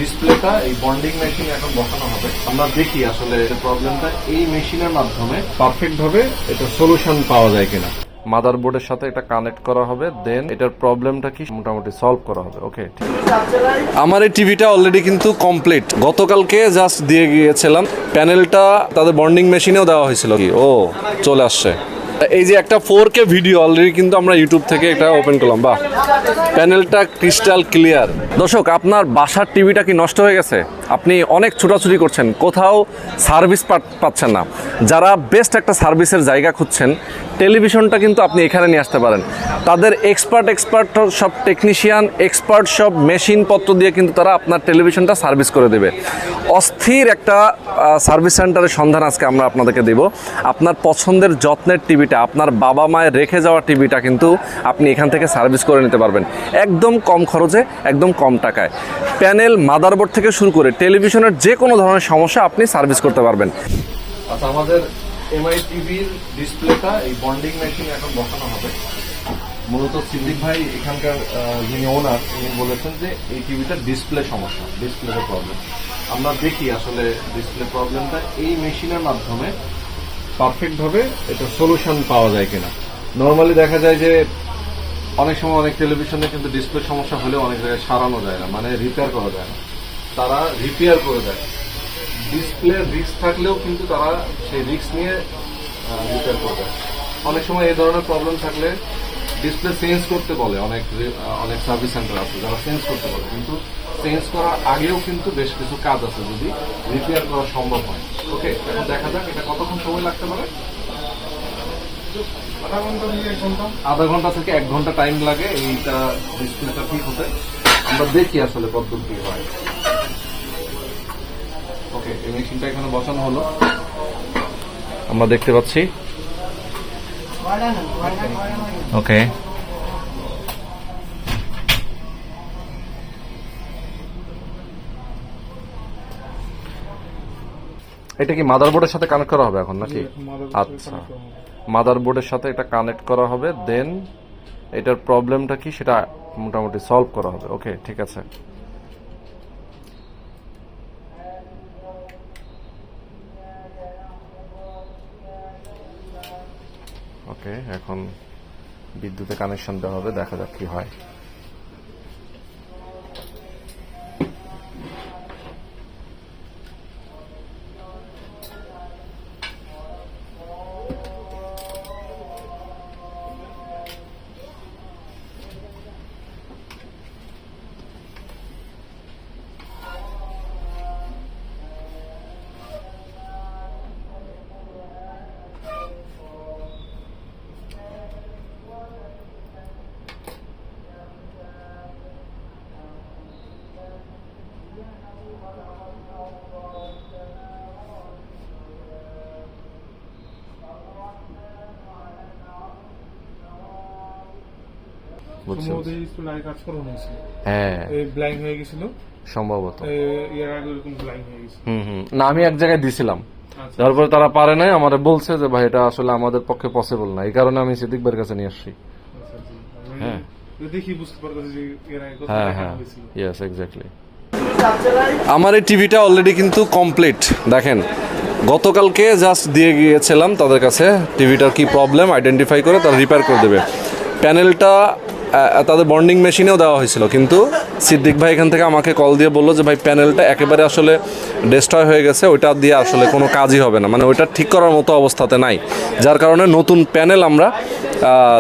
ডিসপ্লেটা এই বন্ডিং মেশিনে এখন বসানো হবে। আমরা দেখি আসলে প্রবলেমটা এই মেশিনের মাধ্যমে পারফেক্ট ভাবে এটা সলিউশন পাওয়া যায় কিনা। মাদারবোর্ডের সাথে এটা কানেক্ট করা হবে, দেন এটার প্রবলেমটা কি মোটামুটি সলভ করা হবে। ওকে, আমার এই টিভিটা অলরেডি কিন্তু কমপ্লিট, গতকালকে জাস্ট দিয়ে গিয়েছিলাম। প্যানেলটা তাদের বন্ডিং মেশিনেও দেওয়া হয়েছিল কি ও চলে আসছে। এই যে একটা 4K ভিডিও অলরেডি কিন্তু আমরা ইউটিউব থেকে এটা ওপেন করলাম। বাহ, প্যানেলটা ক্রিস্টাল ক্লিয়ার। দর্শক, আপনার বাসার টিভিটা কি নষ্ট হয়ে গেছে? আপনি অনেক ছোটাছুটি করছেন, কোথাও সার্ভিস পাচ্ছেন না। যারা বেস্ট একটা সার্ভিসের জায়গা খুঁজছেন, টেলিভিশনটা কিন্তু আপনি এখানে নিয়ে আসতে পারেন। তাদের এক্সপার্ট সব টেকনিশিয়ান, এক্সপার্ট সব মেশিনপত্র দিয়ে কিন্তু তারা আপনার টেলিভিশনটা সার্ভিস করে দেবে। অস্থির একটা সার্ভিস সেন্টারের সন্ধান আজকে আমরা আপনাদেরকে দেব। আপনার পছন্দের যত্নের টিভিটা, আপনার বাবা মায়ের রেখে যাওয়া টিভিটা কিন্তু আপনি এখান থেকে সার্ভিস করে নিতে পারবেন একদম কম খরচে, একদম কম টাকায়। প্যানেল, মাদারবোর্ড থেকে শুরু করে টেলিভিশনের যে কোনো ধরনের সমস্যা আপনি সার্ভিস করতে পারবেন। আচ্ছা, আমাদের এমআই টিভির ডিসপ্লেটা এই বন্ডিং মেশিনে এখন বসানো হবে। মূলত সিদ্দিক ভাই এখানকার যিনি ওনার, উনি বলেছেন যে এই টিভিটার ডিসপ্লে সমস্যা, ডিসপ্লের প্রবলেম। আমরা দেখি আসলে ডিসপ্লে প্রবলেমটা এই মেশিনের মাধ্যমে পারফেক্ট ভাবে এটা সলিউশন পাওয়া যায় কিনা। নর্মালি দেখা যায় যে অনেক সময় অনেক টেলিভিশনে কিন্তু ডিসপ্লে সমস্যা হলে অনেক জায়গায় সারানো যায় না, মানে রিপেয়ার করা যায় না, তারা রিপেয়ার করে দেয়। ডিসপ্লে রিস্ক থাকলেও কিন্তু তারা সেই রিস্ক নিয়ে রিপেয়ার করে দেয়। অনেক সময় এই ধরনের প্রবলেম থাকলে ডিসপ্লে চেঞ্জ করতে বলে, অনেক সার্ভিস সেন্টার আছে যারা চেঞ্জ করতে বলে, কিন্তু চেঞ্জ করার আগেও কিন্তু বেশ কিছু কাজ আছে যদি রিপেয়ার করা সম্ভব হয়। ওকে, এখন দেখা যাক এটা কতক্ষণ সময় লাগতে পারে। আধা ঘন্টা থেকে 1 ঘন্টা টাইম লাগে এইটা ডিসপ্লেটা ঠিক হতে। আমরা দেখি আসলে কতদূর কি হয়। ওকে, এই মেশিনটা এখানে বসানো হলো, আমরা দেখতে পাচ্ছি। ওকে, এটা কি মাদারবোর্ডের সাথে কানেক্ট করা হবে এখন নাকি? আচ্ছা, মাদারবোর্ডের সাথে এটা কানেক্ট করা হবে, দেন এটার প্রবলেমটা কি সেটা মোটামুটি সলভ করা হবে। ওকে, ঠিক আছে। ওকে, এখন বিদ্যুতে কানেকশন দেওয়া হবে, দেখা যাক কি হয়। সম্ভবত না, আমি এক জায়গায় দিছিলাম, তারপরে তারা পারে নাই, আমারে বলছে যে ভাই এটা আসলে আমাদের পক্ষে পসিবল না, এই কারণে আমি সিদ্দিক ভাইয়ের কাছে নিয়ে আসছি। হ্যাঁ হ্যাঁ হ্যাঁ, ইয়েস এক্স্যাক্টলি। আমার এই টিভিটা অলরেডি কিন্তু কমপ্লিট। দেখেন, গতকালকে জাস্ট দিয়ে গিয়েছিলাম তাদের কাছে, টিভিটার কি প্রবলেম আইডেন্টিফাই করে তারা রিপেয়ার করে দেবে। প্যানেলটা তাদের বন্ডিং মেশিনেও দেওয়া হয়েছিল, কিন্তু সিদ্দিক ভাই এখান থেকে আমাকে কল দিয়ে বললো যে ভাই প্যানেলটা একেবারে আসলে ডিস্ট্রয় হয়ে গেছে, ওইটা দিয়ে আসলে কোনো কাজই হবে না, মানে ওইটা ঠিক করার মতো অবস্থাতে নাই, যার কারণে নতুন প্যানেল আমরা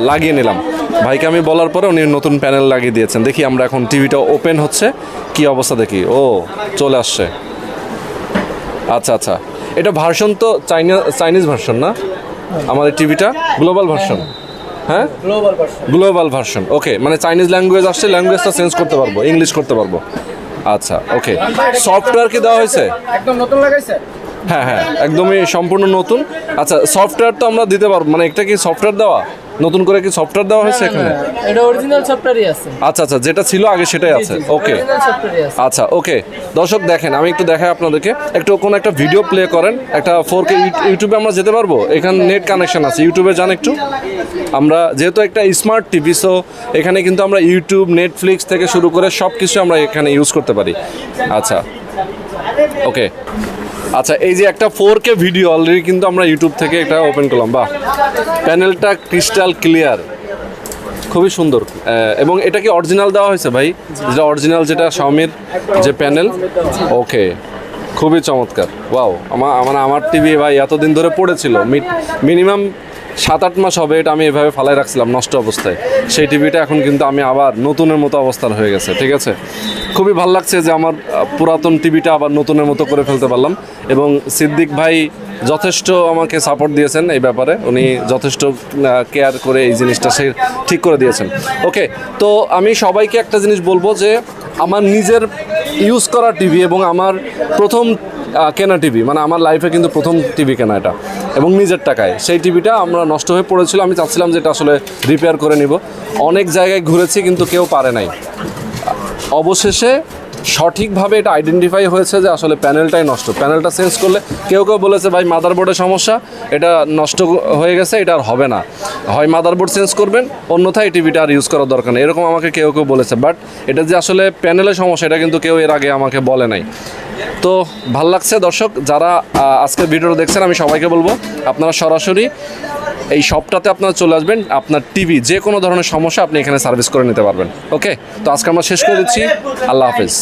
লাগিয়ে নিলাম। ভাইকে আমি বলার পরে উনি নতুন প্যানেল লাগিয়ে দিয়েছেন। দেখি আমরা এখন টিভিটা ওপেন হচ্ছে, কি অবস্থা দেখি। ও চলে আসছে। আচ্ছা আচ্ছা, এটা ভার্সন তো চাইনিজ ভার্সন না আমাদের টিভিটা? Global version? হ্যাঁ, গ্লোবাল ভার্সন। ওকে, মানে চাইনিজ ল্যাঙ্গুয়েজ আসছে, ল্যাঙ্গুয়েজটা চেঞ্জ করতে পারবো, ইংলিশ করতে পারবো। আচ্ছা, ওকে। সফটওয়্যার কি দেওয়া হয়েছে? একদম নতুন লাগাইছে। হ্যাঁ হ্যাঁ, একদমই সম্পূর্ণ নতুন। আচ্ছা, সফটওয়্যার তো আমরা দিতে পারবো, মানে এটা কি সফটওয়্যার দেওয়া, নতুন করে কি সফটওয়্যার দেওয়া হয়েছে এখানে? এটা অরিজিনাল সফটওয়্যারই আছে। আচ্ছা আচ্ছা, যেটা ছিল আগে সেটাই আছে। ওকে, আচ্ছা ওকে। দর্শক দেখেন, আমি একটু দেখাই আপনাদেরকে, একটু কোনো একটা ভিডিও প্লে করেন, একটা 4K। ইউটিউবে আমরা যেতে পারবো, এখানে নেট কানেকশন আছে, ইউটিউবে যান একটু। আমরা যেহেতু একটা স্মার্ট টিভি, সো এখানে কিন্তু আমরা ইউটিউব, নেটফ্লিক্স থেকে শুরু করে সব কিছু আমরা এখানে ইউজ করতে পারি। আচ্ছা, ওকে। আচ্ছা, এই যে একটা 4K ভিডিও অলরেডি কিন্তু আমরা ইউটিউব থেকে এটা ওপেন করলাম। বাহ, প্যানেলটা ক্রিস্টাল ক্লিয়ার, খুবই সুন্দর। এবং এটা কি অরিজিনাল দেওয়া হয়েছে ভাই? যেটা অরিজিনাল, যেটা শাওমির যে প্যানেল। ওকে, খুবই চমৎকার। ওয়াও, আমার টিভি ভাই এতদিন ধরে পড়েছিল, মিনিমাম 7-8 মাস হবে এটা আমি এভাবে ফালাই রাখছিলাম নষ্ট অবস্থায়। সেই টিভিটা এখন কিন্তু আমি আবার নতুনের মতো অবস্থার হয়ে গেছে। ঠিক আছে, খুবই ভালো লাগছে যে আমার পুরাতন টিভিটা আবার নতুনের মতো করে ফেলতে পারলাম। এবং সিদ্দিক ভাই যথেষ্ট আমাকে সাপোর্ট দিয়েছেন এই ব্যাপারে, উনি যথেষ্ট কেয়ার করে এই জিনিসটা সে ঠিক করে দিয়েছেন। ওকে, তো আমি সবাইকে একটা জিনিস বলবো যে আমার নিজের ইউজ করা টিভি এবং আমার প্রথম কেনা টিভি, মানে আমার লাইফে কিন্তু প্রথম টিভি কেনা এটা, এবং নিজের টাকায়। সেই টিভিটা আমরা নষ্ট হয়ে পড়েছিল, আমি চাচ্ছিলাম যে এটা আসলে রিপেয়ার করে নিব। অনেক জায়গায় ঘুরেছি কিন্তু কেউ পারে নাই। অবশেষে সঠিকভাবে এটা আইডেন্টিফাই হয়েছে যে আসলে প্যানেলটাই নষ্ট। প্যানেলটা চেঞ্জ করলে কেউ বলেছে ভাই মাদারবোর্ডের সমস্যা, এটা নষ্ট হয়ে গেছে, এটা আর হবে না, হয় মাদারবোর্ড চেঞ্জ করবেন, অন্যথায় এই টিভিটা আর ইউজ করার দরকার নেই, এরকম আমাকে কেউ বলেছে। বাট এটা যে আসলে প্যানেলের সমস্যা এটা কিন্তু কেউ এর আগে আমাকে বলে নাই। তো ভাল লাগছে দর্শক, যারা আজকের ভিডিওটা দেখছেন, আমি সবাইকে বলবো আপনারা সরাসরি এই শপটাতে আপনারা চলে আসবেন। আপনার টিভি যে কোনো ধরনের সমস্যা আপনি এখানে সার্ভিস করে নিতে পারবেন। ওকে, তো আজকে আমরা শেষ করে দিচ্ছি। আল্লাহ হাফেজ।